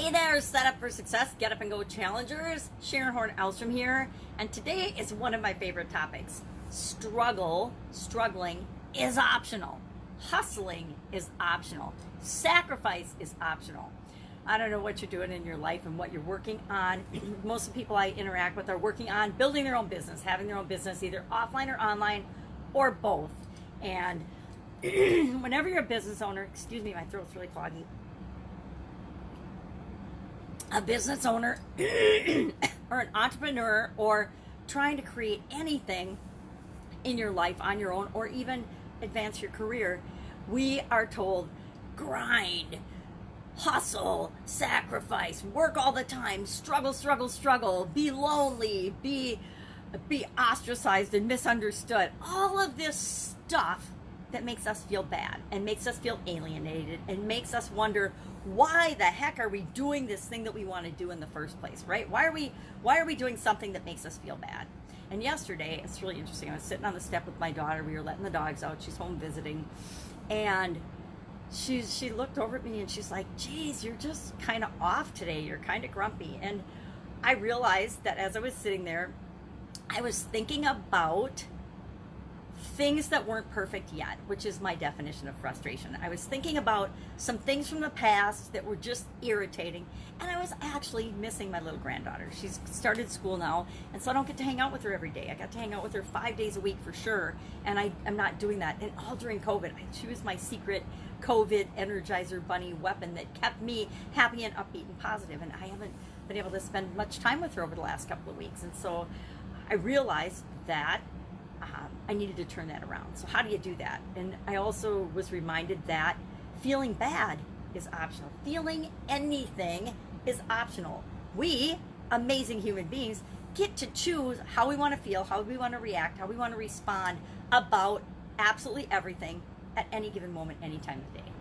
Hey there, set up for success, get up and go challengers. Sharon Horne-Ellstrom here, and today is one of my favorite topics. Struggling is optional. Hustling is optional. Sacrifice is optional. I don't know what you're doing in your life and what you're working on. Most of the people I interact with are working on building their own business, having their own business, either offline or online, or both. And whenever you're a business owner, excuse me, my throat's really cloggy. A business owner or an entrepreneur or trying to create anything in your life on your own or even advance your career, we are told grind, hustle, sacrifice, work all the time, struggle, be lonely, be ostracized and misunderstood. All of this stuff that makes us feel bad and makes us feel alienated and makes us wonder, why the heck are we doing this thing that we want to do in the first place, right? Why are we doing something that makes us feel bad? And yesterday, it's really interesting. I was sitting on the step with my daughter. We were letting the dogs out. She's home visiting. And she looked over at me and she's like, geez, you're just kind of off today. You're kind of grumpy. And I realized that as I was sitting there, I was thinking about things that weren't perfect yet, which is my definition of frustration. I was thinking about some things from the past that were just irritating, and I was actually missing my little granddaughter. She's started school now, and so I don't get to hang out with her every day. I got to hang out with her 5 days a week for sure, and I'm not doing that. And all during COVID, she was my secret COVID Energizer Bunny weapon that kept me happy and upbeat and positive, and I haven't been able to spend much time with her over the last couple of weeks. And so I realized that I needed to turn that around. So how do you do that? And I also was reminded that feeling bad is optional. Feeling anything is optional. We, amazing human beings, get to choose how we want to feel, how we want to react, how we want to respond about absolutely everything at any given moment, any time of day.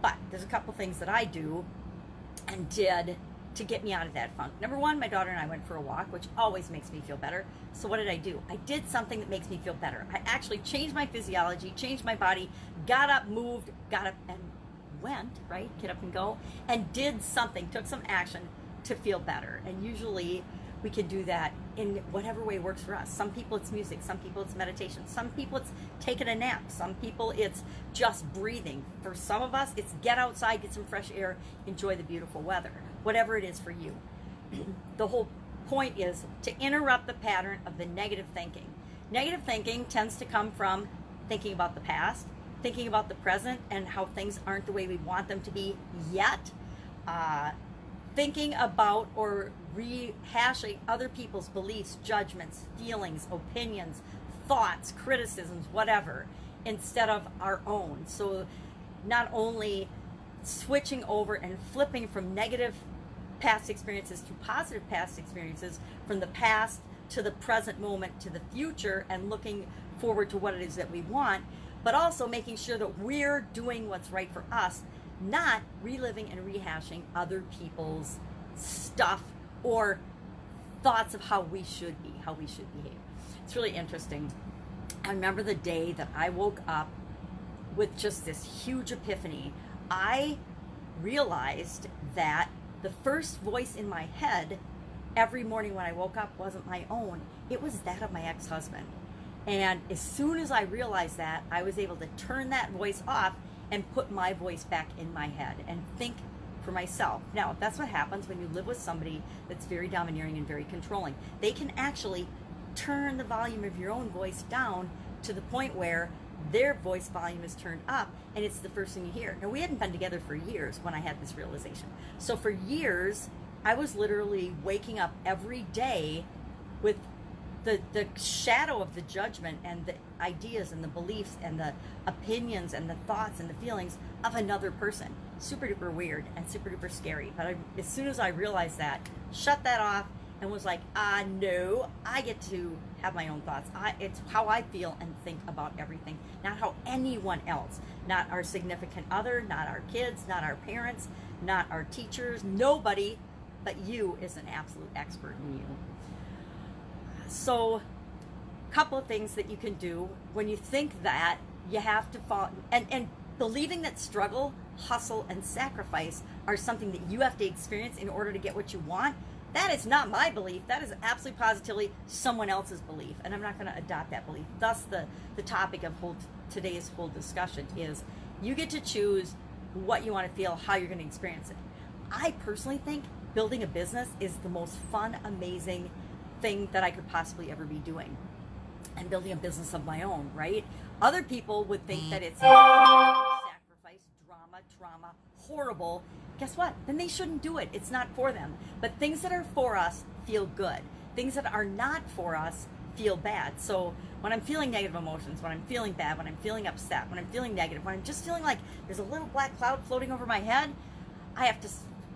But there's a couple things that I do and did to get me out of that funk. Number one, my daughter and I went for a walk, which always makes me feel better. So what did I do? I did something that makes me feel better. I actually changed my physiology, changed my body, got up, moved, got up and went, right? Get up and go, and did something, took some action to feel better. And usually we can do that in whatever way works for us. Some people it's music, some people it's meditation, some people it's taking a nap, some people it's just breathing. For some of us, it's get outside, get some fresh air, enjoy the beautiful weather. Whatever it is for you. The whole point is to interrupt the pattern of the negative thinking. Negative thinking tends to come from thinking about the past, thinking about the present and how things aren't the way we want them to be yet, thinking about or rehashing other people's beliefs, judgments, feelings, opinions, thoughts, criticisms, whatever, instead of our own. So not only switching over and flipping from negative past experiences to positive past experiences, from the past to the present moment to the future, and looking forward to what it is that we want, but also making sure that we're doing what's right for us, not reliving and rehashing other people's stuff or thoughts of how we should be, how we should behave. It's really interesting. I remember the day that I woke up with just this huge epiphany. I realized that the first voice in my head every morning when I woke up wasn't my own. It was that of my ex-husband. And as soon as I realized that, I was able to turn that voice off and put my voice back in my head and think for myself. Now, that's what happens when you live with somebody that's very domineering and very controlling. They can actually turn the volume of your own voice down to the point where their voice volume is turned up and it's the first thing you hear. Now, we hadn't been together for years when I had this realization. So for years, I was literally waking up every day with the shadow of the judgment and the ideas and the beliefs and the opinions and the thoughts and the feelings of another person. Super duper weird and super duper scary. But as soon as I realized that, shut that off and was like, no, I get to have my own thoughts. It's how I feel and think about everything, not how anyone else, not our significant other, not our kids, not our parents, not our teachers, nobody but you is an absolute expert in you. So a couple of things that you can do when you think that you have to fall, and believing that struggle, hustle, and sacrifice are something that you have to experience in order to get what you want, that is not my belief. That is absolutely positively someone else's belief, and I'm not going to adopt that belief. Thus, the topic of today's whole discussion is you get to choose what you want to feel, how you're going to experience it. I personally think building a business is the most fun, amazing thing that I could possibly ever be doing. And building a business of my own, right? Other people would think that it's sacrifice, drama, trauma, horrible. Guess what? Then they shouldn't do it. It's not for them. But things that are for us feel good. Things that are not for us feel bad. So when I'm feeling negative emotions, when I'm feeling bad, when I'm feeling upset, when I'm feeling negative, when I'm just feeling like there's a little black cloud floating over my head, I have to,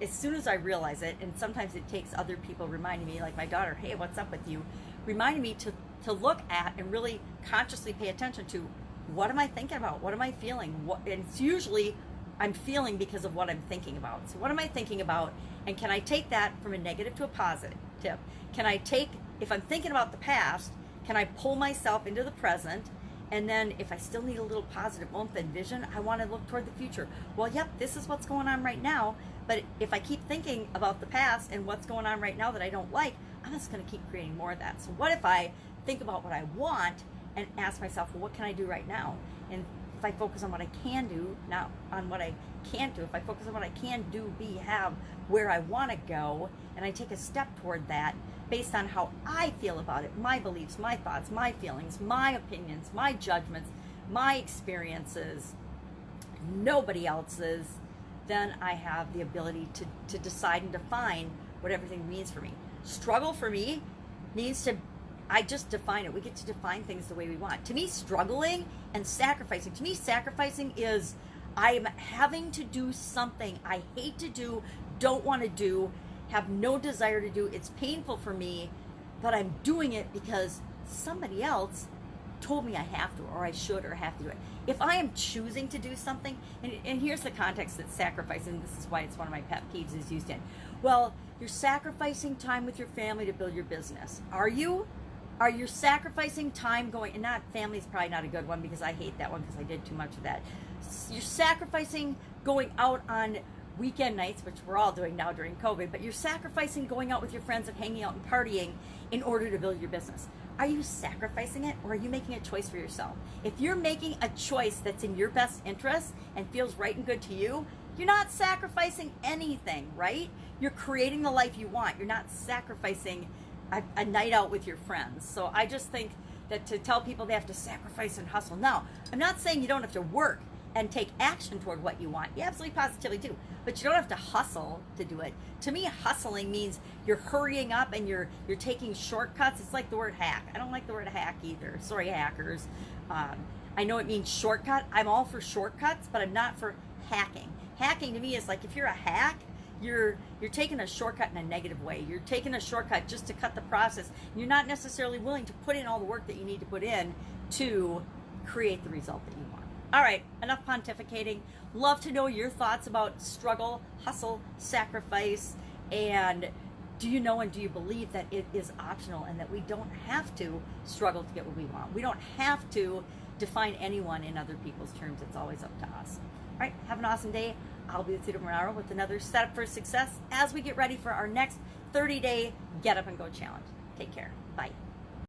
as soon as I realize it, and sometimes it takes other people reminding me, like my daughter, hey, what's up with you? Reminding me to look at and really consciously pay attention to, what am I thinking about? What am I feeling? And it's usually I'm feeling because of what I'm thinking about. So what am I thinking about? And can I take that from a negative to a positive? Can I take, if I'm thinking about the past, can I pull myself into the present? And then if I still need a little positive oomph and vision, I want to look toward the future. Well, yep, this is what's going on right now. But if I keep thinking about the past and what's going on right now that I don't like, I'm just going to keep creating more of that. So what if I think about what I want and ask myself, well, what can I do right now? And if I focus on what I can do, not on what I can't do, if I focus on what I can do, have, where I want to go, and I take a step toward that based on how I feel about it, my beliefs, my thoughts, my feelings, my opinions, my judgments, my experiences, nobody else's, then I have the ability to decide and define what everything means for me. Struggle for me means I just define it. We get to define things the way we want. To me, struggling and sacrificing. To me, sacrificing is I am having to do something I hate to do, don't want to do, have no desire to do. It's painful for me, but I'm doing it because somebody else told me I have to, or I should, or have to do it. If I am choosing to do something, and here's the context that sacrificing, this is why it's one of my pet peeves is used in. Well, you're sacrificing time with your family to build your business. Are you? Are you sacrificing time going, and not family is probably not a good one because I hate that one because I did too much of that. You're sacrificing going out on weekend nights, which we're all doing now during COVID, but you're sacrificing going out with your friends and hanging out and partying in order to build your business. Are you sacrificing it, or are you making a choice for yourself? If you're making a choice that's in your best interest and feels right and good to you, you're not sacrificing anything, right? You're creating the life you want. You're not sacrificing a night out with your friends. So I just think that to tell people they have to sacrifice and hustle. Now, I'm not saying you don't have to work and take action toward what you want. You absolutely positively do. But you don't have to hustle to do it. To me, hustling means you're hurrying up and you're taking shortcuts. It's like the word hack. I don't like the word hack either. Sorry, hackers. I know it means shortcut. I'm all for shortcuts, but I'm not for hacking. Hacking to me is like if you're a hack, you're taking a shortcut in a negative way. You're taking a shortcut just to cut the process. You're not necessarily willing to put in all the work that you need to put in to create the result that you want. All right, enough pontificating. Love to know your thoughts about struggle, hustle, sacrifice, and do you know and do you believe that it is optional and that we don't have to struggle to get what we want? We don't have to define anyone in other people's terms. It's always up to us. All right, have an awesome day. I'll be with you tomorrow with another Setup for Success as we get ready for our next 30-day Get Up and Go challenge. Take care. Bye.